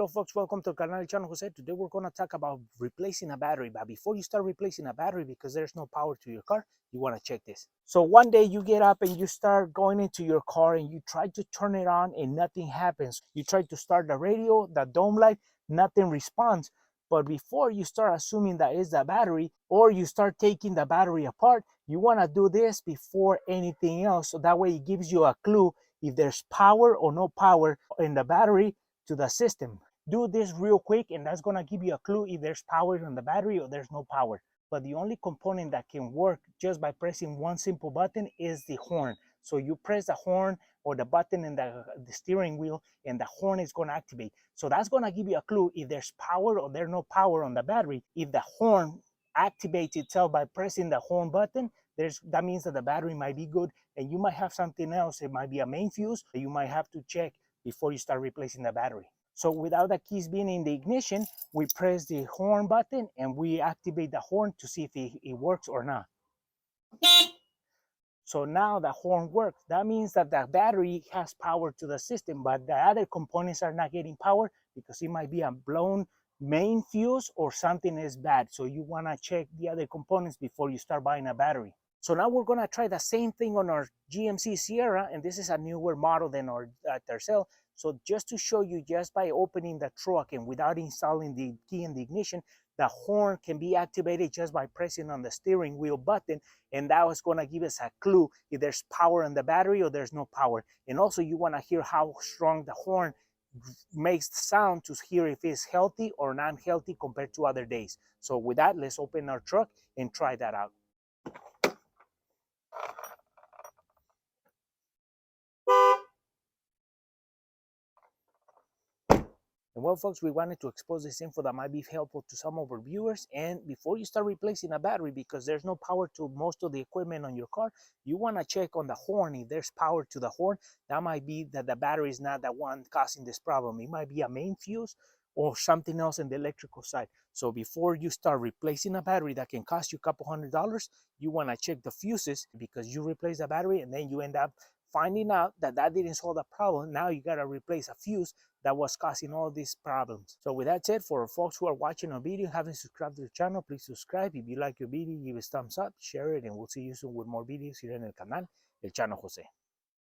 Well, folks, welcome to Canal Channel Jose. Today we're going to talk about replacing a battery. But before you start replacing a battery, because there's no power to your car, you want to check this. So one day you get up and you start going into your car and you try to turn it on and nothing happens. You try to start the radio, the dome light, nothing responds. But before you start assuming that is the battery, or you start taking the battery apart, you want to do this before anything else. So that way it gives you a clue if there's power or no power in the battery to the system. Do this real quick and that's going to give you a clue if there's power on the battery or there's no power. But the only component that can work just by pressing one simple button is the horn. So you press the horn or the button in the steering wheel and the horn is going to activate. So that's going to give you a clue if there's power or there's no power on the battery. If the horn activates itself by pressing the horn button, that means that the battery might be good and you might have something else. It might be a main fuse that you might have to check before you start replacing the battery. So without the keys being in the ignition, we press the horn button and we activate the horn to see if it works or not. So now the horn works. That means that the battery has power to the system, but the other components are not getting power because it might be a blown main fuse or something is bad. So you want to check the other components before you start buying a battery. So now we're going to try the same thing on our GMC Sierra, and this is a newer model than our Tercel. So just to show you, just by opening the truck and without installing the key in the ignition, the horn can be activated just by pressing on the steering wheel button, and that was going to give us a clue if there's power in the battery or there's no power. And also you want to hear how strong the horn makes the sound to hear if it's healthy or not healthy compared to other days. So with that, let's open our truck and try that out. And well, folks, we wanted to expose this info that might be helpful to some of our viewers. And before you start replacing a battery, because there's no power to most of the equipment on your car, you want to check on the horn. If there's power to the horn, that might be that the battery is not the one causing this problem. It might be a main fuse or something else in the electrical side. So before you start replacing a battery that can cost you a couple $100s, you want to check the fuses, because you replace the battery and then you end up finding out that didn't solve the problem. Now you got to replace a fuse that was causing all these problems. So with that said, for folks who are watching our video, haven't subscribed to the channel, please subscribe. If you like your video, give us a thumbs up, share it, and we'll see you soon with more videos here in el canal, El Chano Jose.